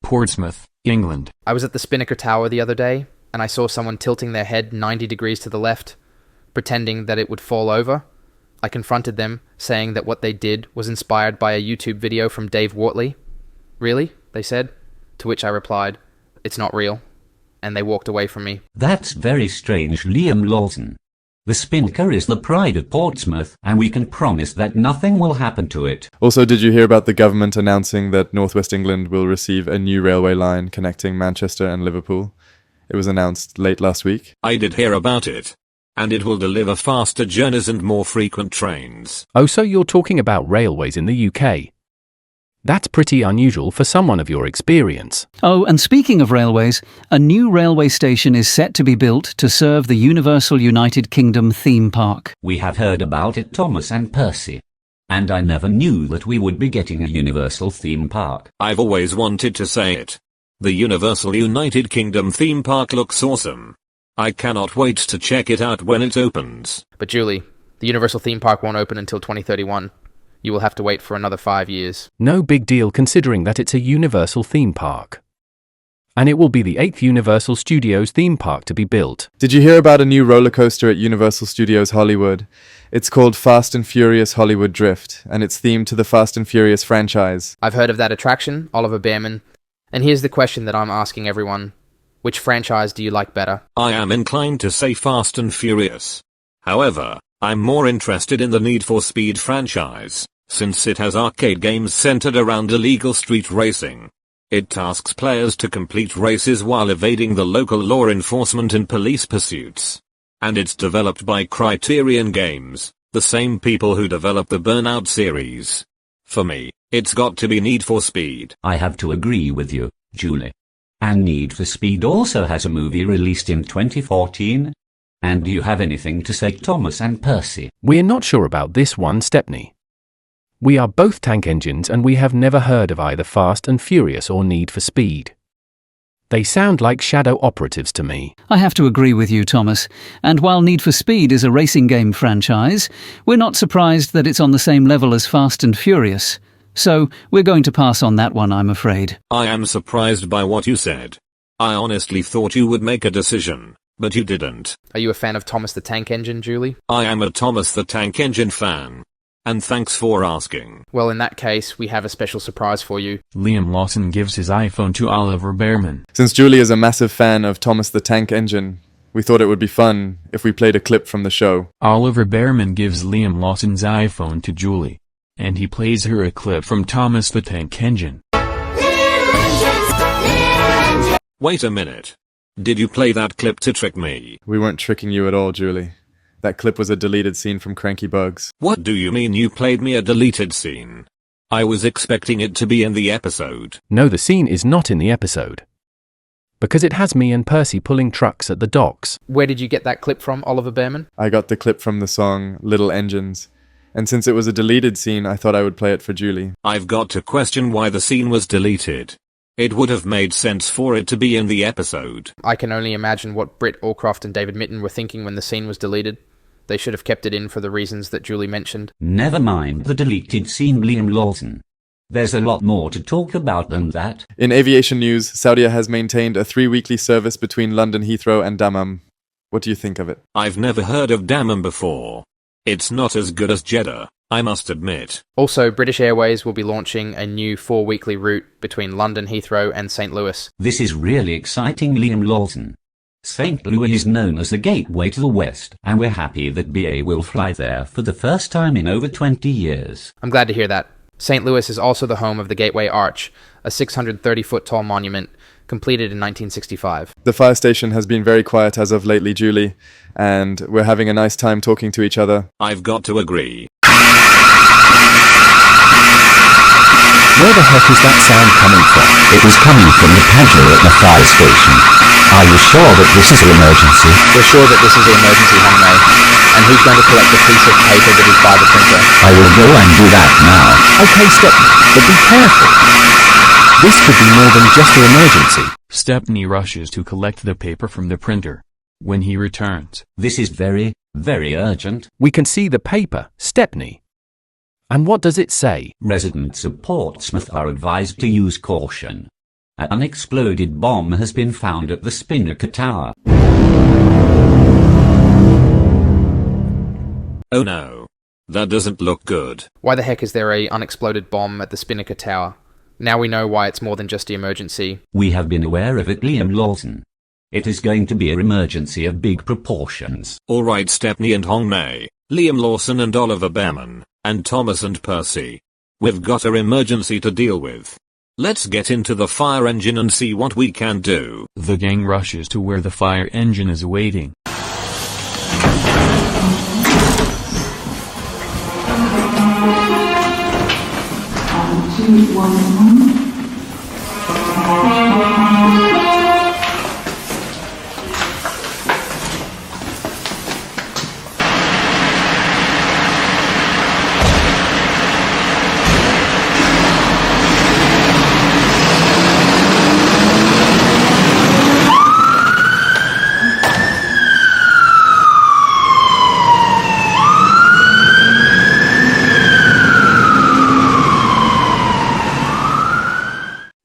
Portsmouth, England. I was at the Spinnaker Tower the other day, and I saw someone tilting their head 90 degrees to the left, pretending that it would fall over. I confronted them, saying that what they did was inspired by a YouTube video from Dave Wortley. Really? They said. To which I replied, it's not real. And they walked away from me. That's very strange, Liam Lawson. The Spinnaker is the pride of Portsmouth, and we can promise that nothing will happen to it. Also, did you hear about the government announcing that North West England will receive a new railway line connecting Manchester and Liverpool? It was announced late last week. I did hear about it. And it will deliver faster journeys and more frequent trains. Oh, so you're talking about railways in the UK? That's pretty unusual for someone of your experience. Oh, and speaking of railways, a new railway station is set to be built to serve the Universal United Kingdom theme park. We have heard about it, Thomas and Percy. And I never knew that we would be getting a Universal theme park. I've always wanted to say it. The Universal United Kingdom theme park looks awesome. I cannot wait to check it out when it opens. But Julie, the Universal theme park won't open until 2031. You will have to wait for another 5 years. No big deal considering that it's a Universal theme park. And it will be the 8th Universal Studios theme park to be built. Did you hear about a new roller coaster at Universal Studios Hollywood? It's called Fast and Furious Hollywood Drift, and it's themed to the Fast and Furious franchise. I've heard of that attraction, Oliver Bearman. And here's the question that I'm asking everyone. Which franchise do you like better? I am inclined to say Fast and Furious. However, I'm more interested in the Need for Speed franchise, since it has arcade games centered around illegal street racing. It tasks players to complete races while evading the local law enforcement and police pursuits. And it's developed by Criterion Games, the same people who developed the Burnout series. For me, it's got to be Need for Speed. I have to agree with you, Julie. And Need for Speed also has a movie released in 2014. And do you have anything to say, Thomas and Percy? We're not sure about this one, Stepney. We are both tank engines and we have never heard of either Fast and Furious or Need for Speed. They sound like shadow operatives to me. I have to agree with you, Thomas. And while Need for Speed is a racing game franchise, we're not surprised that it's on the same level as Fast and Furious. So, we're going to pass on that one, I'm afraid. I am surprised by what you said. I honestly thought you would make a decision, but you didn't. Are you a fan of Thomas the Tank Engine, Julie? I am a Thomas the Tank Engine fan. And thanks for asking. Well, in that case, we have a special surprise for you. Liam Lawson gives his iPhone to Oliver Bearman. Since Julie is a massive fan of Thomas the Tank Engine, we thought it would be fun if we played a clip from the show. Oliver Bearman gives Liam Lawson's iPhone to Julie. And he plays her a clip from Thomas the Tank Engine. Wait a minute. Did you play that clip to trick me? We weren't tricking you at all, Julie. That clip was a deleted scene from Cranky Bugs. What do you mean you played me a deleted scene? I was expecting it to be in the episode. No, the scene is not in the episode. Because it has me and Percy pulling trucks at the docks. Where did you get that clip from, Oliver Bearman? I got the clip from the song Little Engines. And since it was a deleted scene, I thought I would play it for Julie. I've got to question why the scene was deleted. It would have made sense for it to be in the episode. I can only imagine what Britt Allcroft and David Mitten were thinking when the scene was deleted. They should have kept it in for the reasons that Julie mentioned. Never mind the deleted scene, Liam Lawson. There's a lot more to talk about than that. In aviation news, Saudia has maintained a 3-weekly service between London Heathrow and Dammam. What do you think of it? I've never heard of Dammam before. It's not as good as Jeddah, I must admit. Also, British Airways will be launching a new 4-weekly route between London Heathrow and St. Louis. This is really exciting, Liam Lawson. St. Louis is known as the gateway to the West, and we're happy that BA will fly there for the first time in over 20 years. I'm glad to hear that. St. Louis is also the home of the Gateway Arch, a 630-foot tall monument, completed in 1965. The fire station has been very quiet as of lately, Julie, and we're having a nice time talking to each other. I've got to agree. Where the heck is that sound coming from? It was coming from the pantry at the fire station. Are you sure that this is an emergency? We're sure that this is an emergency, Hongmei. And who's going to collect the piece of paper that is by the printer? I will go and do that now. Okay, Stepney, but be careful. This could be more than just an emergency. Stepney rushes to collect the paper from the printer. When he returns, This is very, very urgent. We can see the paper, Stepney. And what does it say? Residents of Portsmouth are advised to use caution. An unexploded bomb has been found at the Spinnaker Tower. Oh no. That doesn't look good. Why the heck is there a unexploded bomb at the Spinnaker Tower? Now we know why it's more than just the emergency. We have been aware of it, Liam Lawson. It is going to be an emergency of big proportions. Alright, Stepney and Hongmei, Liam Lawson and Oliver Behrman, and Thomas and Percy. We've got an emergency to deal with. Let's get into the fire engine and see what we can do. The gang rushes to where the fire engine is waiting.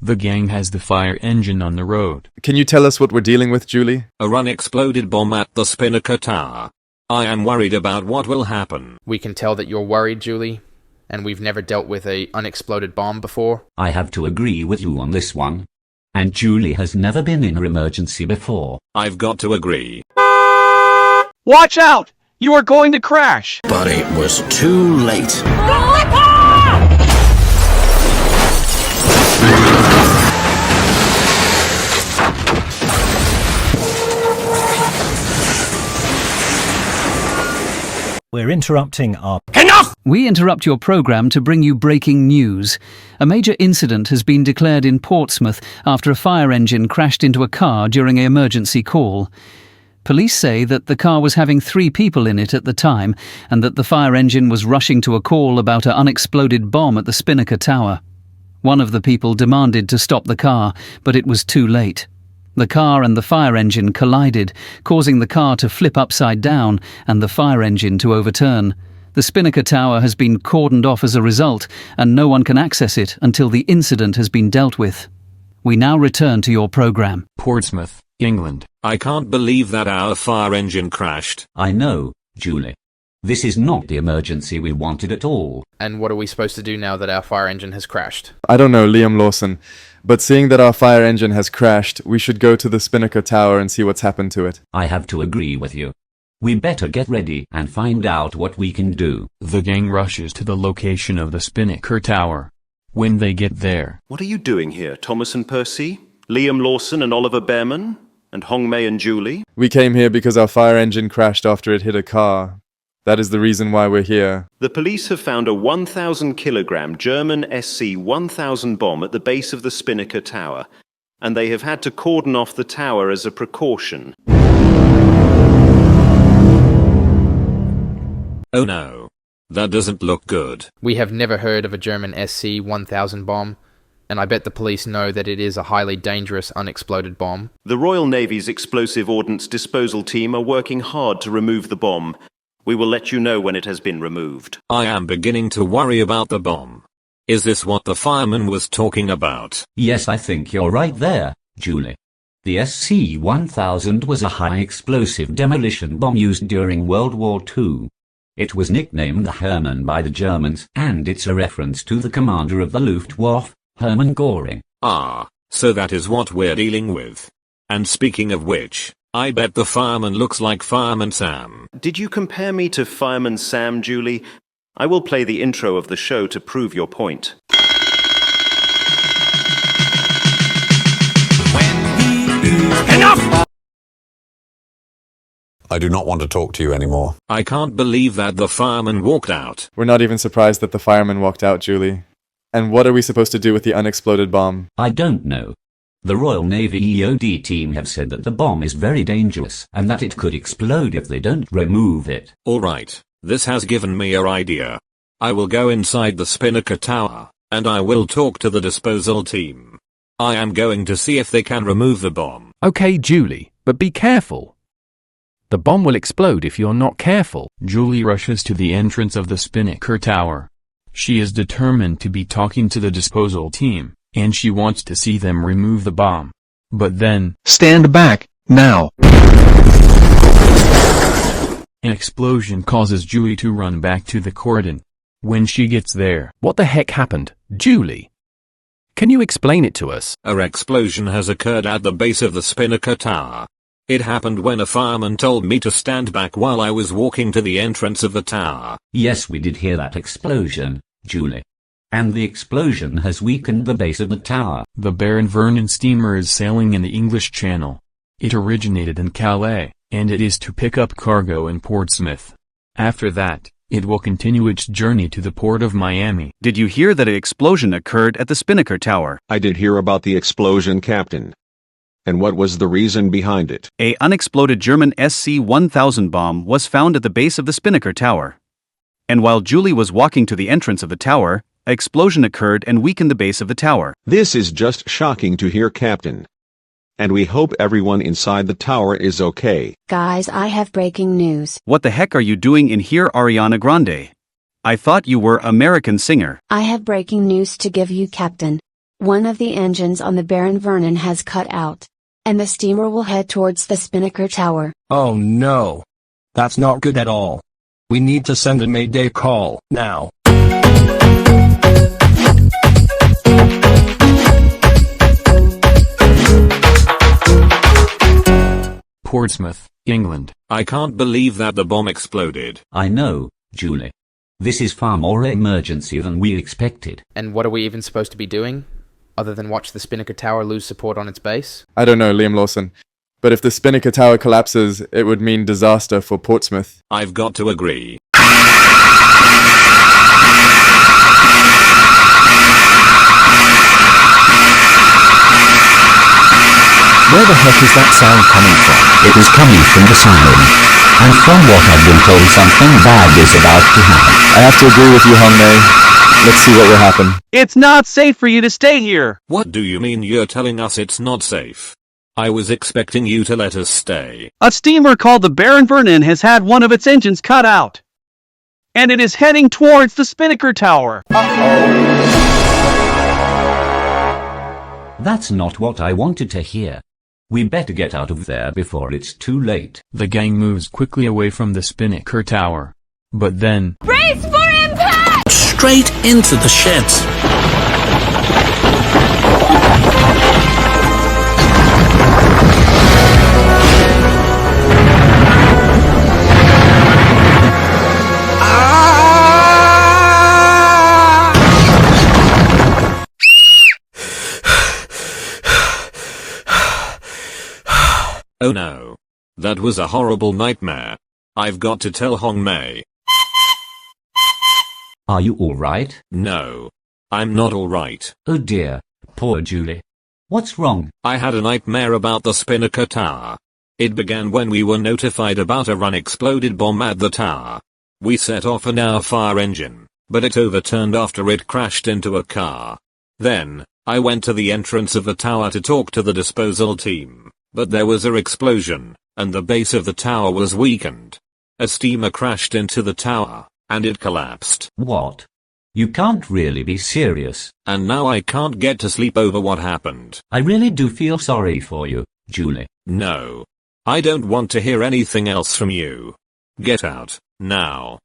The gang has the fire engine on the road. Can you tell us what we're dealing with, Julie? A unexploded bomb at the Spinnaker Tower. I am worried about what will happen. We can tell that you're worried, Julie, and we've never dealt with a unexploded bomb before. I have to agree with you on this one. And Julie has never been in an emergency before. I've got to agree. Watch out! You are going to crash! But it was too late. We're interrupting our... Enough! We interrupt your program to bring you breaking news. A major incident has been declared in Portsmouth after a fire engine crashed into a car during an emergency call. Police say that the car was having 3 people in it at the time and that the fire engine was rushing to a call about an unexploded bomb at the Spinnaker Tower. One of the people demanded to stop the car, but it was too late. The car and the fire engine collided, causing the car to flip upside down and the fire engine to overturn. The Spinnaker Tower has been cordoned off as a result, and no one can access it until the incident has been dealt with. We now return to your program. Portsmouth, England. I can't believe that our fire engine crashed. I know, Julie. This is not the emergency we wanted at all. And what are we supposed to do now that our fire engine has crashed? I don't know, Liam Lawson, but seeing that our fire engine has crashed, we should go to the Spinnaker Tower and see what's happened to it. I have to agree with you. We better get ready and find out what we can do. The gang rushes to the location of the Spinnaker Tower. When they get there... What are you doing here, Thomas and Percy? Liam Lawson and Oliver Behrman? And Hongmei and Julie? We came here because our fire engine crashed after it hit a car. That is the reason why we're here. The police have found a 1,000-kilogram German SC-1000 bomb at the base of the Spinnaker Tower, and they have had to cordon off the tower as a precaution. Oh no. That doesn't look good. We have never heard of a German SC-1000 bomb, and I bet the police know that it is a highly dangerous unexploded bomb. The Royal Navy's Explosive Ordnance Disposal Team are working hard to remove the bomb. We will let you know when it has been removed. I am beginning to worry about the bomb. Is this what the fireman was talking about? Yes, I think you're right there, Julie. The SC-1000 was a high-explosive demolition bomb used during World War II. It was nicknamed the Hermann by the Germans, and it's a reference to the commander of the Luftwaffe, Hermann Göring. Ah, so that is what we're dealing with. And speaking of which, I bet the fireman looks like Fireman Sam. Did you compare me to Fireman Sam, Julie? I will play the intro of the show to prove your point. Enough! I do not want to talk to you anymore. I can't believe that the fireman walked out. We're not even surprised that the fireman walked out, Julie. And what are we supposed to do with the unexploded bomb? I don't know. The Royal Navy EOD team have said that the bomb is very dangerous and that it could explode if they don't remove it. Alright, this has given me an idea. I will go inside the Spinnaker Tower, and I will talk to the disposal team. I am going to see if they can remove the bomb. Okay, Julie, but be careful. The bomb will explode if you're not careful. Julie rushes to the entrance of the Spinnaker Tower. She is determined to be talking to the disposal team. and she wants to see them remove the bomb. But then, Stand back, now. an explosion causes Julie to run back to the cordon. When she gets there, What the heck happened, Julie? Can you explain it to us? An explosion has occurred at the base of the Spinnaker Tower. It happened when a fireman told me to stand back while I was walking to the entrance of the tower. Yes, we did hear that explosion, Julie. And the explosion has weakened the base of the tower. the Baron Vernon steamer is sailing in the English Channel. It originated in Calais, and it is to pick up cargo in Portsmouth. After that, it will continue its journey to the port of Miami. Did you hear that an explosion occurred at the Spinnaker Tower? I did hear about the explosion, Captain. And what was the reason behind it? A unexploded German SC-1000 bomb was found at the base of the Spinnaker Tower. And while Julie was walking to the entrance of the tower, an explosion occurred and weakened the base of the tower. This is just shocking to hear, Captain. And we hope everyone inside the tower is okay. Guys, I have breaking news. What the heck are you doing in here, Ariana Grande? I thought you were American singer. I have breaking news to give you, Captain. One of the engines on the Baron Vernon has cut out, and the steamer will head towards the Spinnaker Tower. Oh no. That's not good at all. We need to send a mayday call, now. Portsmouth, England. I can't believe that the bomb exploded. I know, Julie. This is far more emergency than we expected. And what are we even supposed to be doing, other than watch the Spinnaker Tower lose support on its base? I don't know, Liam Lawson. But if the Spinnaker Tower collapses, it would mean disaster for Portsmouth. I've got to agree. Where the heck is that sound coming from? It is coming from the siren. And from what I've been told, something bad is about to happen. I have to agree with you, Hong Mei. Let's see what will happen. It's not safe for you to stay here. What do you mean you're telling us it's not safe? I was expecting you to let us stay. A steamer called the Baron Vernon has had one of its engines cut out. And it is heading towards the Spinnaker Tower. That's not what I wanted to hear. We better get out of there before it's too late. The gang moves quickly away from the Spinnaker Tower. But then, Brace for impact! Straight into the sheds. Oh no. That was a horrible nightmare. I've got to tell Hong Mei. Are you alright? No. I'm not alright. Oh dear, poor Julie. What's wrong? I had a nightmare about the Spinnaker Tower. It began when we were notified about a unexploded bomb at the tower. We set off our fire engine, but it overturned after it crashed into a car. Then, I went to the entrance of the tower to talk to the disposal team, but there was an explosion, and the base of the tower was weakened. A steamer crashed into the tower, and it collapsed. What? You can't really be serious. And now I can't get to sleep over what happened. I really do feel sorry for you, Julie. No. I don't want to hear anything else from you. Get out, now.